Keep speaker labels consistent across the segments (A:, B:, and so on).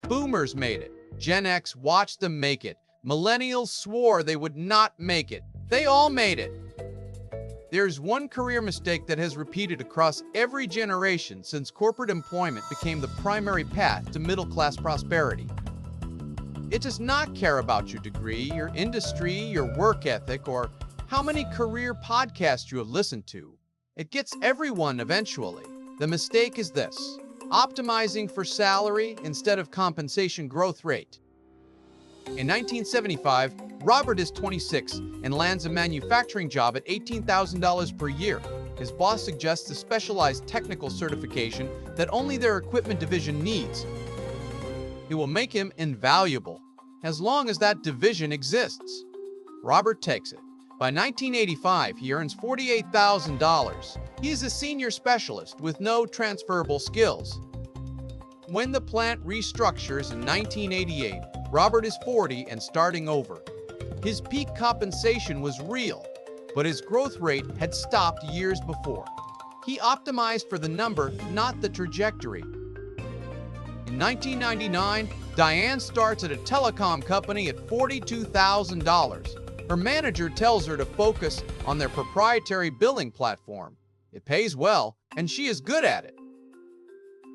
A: Boomers made it. Gen X watched them make it. Millennials swore they would not make it. They all made it. There's one career mistake that has repeated across every generation since corporate employment became the primary path to middle-class prosperity. It does not care about your degree, your industry, your work ethic, or how many career podcasts you have listened to. It gets everyone eventually. The mistake is this: optimizing for salary instead of compensation growth rate. In 1975, Robert is 26 and lands a manufacturing job at $18,000 per year. His boss suggests a specialized technical certification that only their equipment division needs. It will make him invaluable, as long as that division exists. Robert takes it. By 1985, he earns $48,000. He is a senior specialist with no transferable skills. When the plant restructures in 1988, Robert is 40 and starting over. His peak compensation was real, but his growth rate had stopped years before. He optimized for the number, not the trajectory. In 1999, Diane starts at a telecom company at $42,000. Her manager tells her to focus on their proprietary billing platform. It pays well, and she is good at it.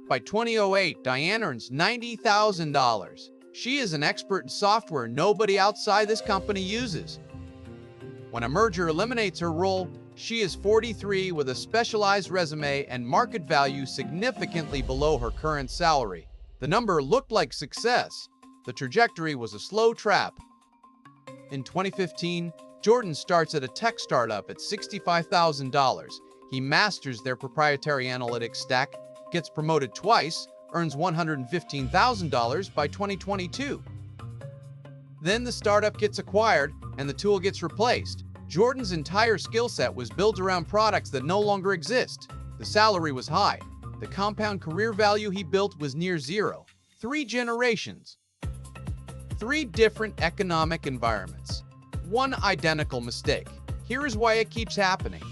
A: By 2008, Diane earns $90,000. She is an expert in software nobody outside this company uses. When a merger eliminates her role, she is 43 with a specialized resume and market value significantly below her current salary. The number looked like success. The trajectory was a slow trap. In 2015, Jordan starts at a tech startup at $65,000. He masters their proprietary analytics stack, gets promoted twice, earns $115,000 by 2022. Then the startup gets acquired and the tool gets replaced. Jordan's entire skill set was built around products that no longer exist. The salary was high. The compound career value he built was near zero. 3 generations. 3 different economic environments. 1 identical mistake. Here is why it keeps happening.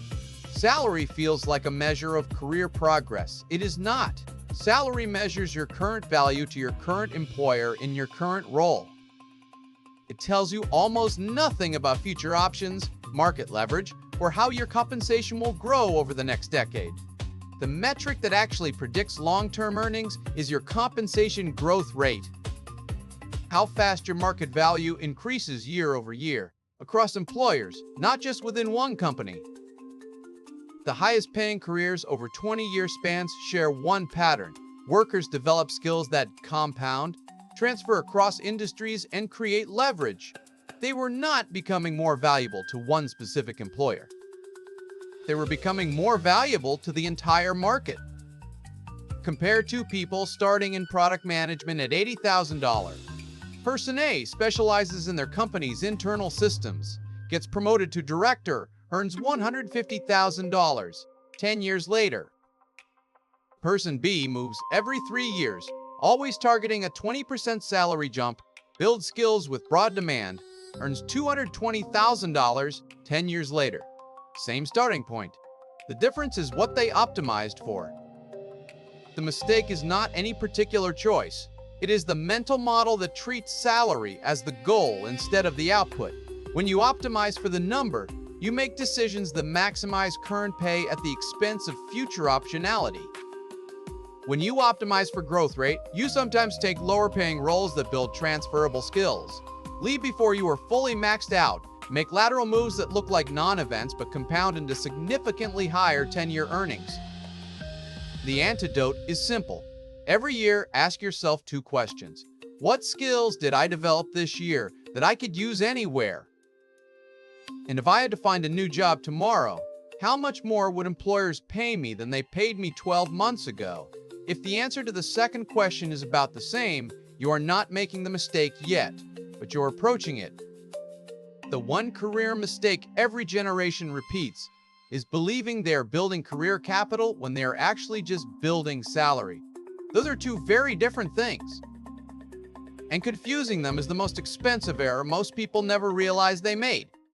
A: Salary feels like a measure of career progress. It is not. Salary measures your current value to your current employer in your current role. It tells you almost nothing about future options, market leverage, or how your compensation will grow over the next decade. The metric that actually predicts long-term earnings is your compensation growth rate. How fast your market value increases year over year, across employers, not just within one company. The highest paying careers over 20-year spans share one pattern. Workers develop skills that compound, transfer across industries, and create leverage. They were not becoming more valuable to one specific employer. They were becoming more valuable to the entire market. Compare 2 people starting in product management at $80,000. Person A specializes in their company's internal systems, gets promoted to director, earns $150,000 10 years later. Person B moves every 3 years, always targeting a 20% salary jump, builds skills with broad demand, earns $220,000 10 years later. Same starting point. The difference is what they optimized for. The mistake is not any particular choice. It is the mental model that treats salary as the goal instead of the output. When you optimize for the number, you make decisions that maximize current pay at the expense of future optionality. When you optimize for growth rate, you sometimes take lower-paying roles that build transferable skills. Leave before you are fully maxed out. Make lateral moves that look like non-events but compound into significantly higher 10-year earnings. The antidote is simple. Every year, ask yourself 2 questions. What skills did I develop this year that I could use anywhere? And if I had to find a new job tomorrow, how much more would employers pay me than they paid me 12 months ago? If the answer to the second question is about the same, you are not making the mistake yet, but you're approaching it. The one career mistake every generation repeats is believing they are building career capital when they are actually just building salary. Those are 2 very different things. And confusing them is the most expensive error most people never realize they made.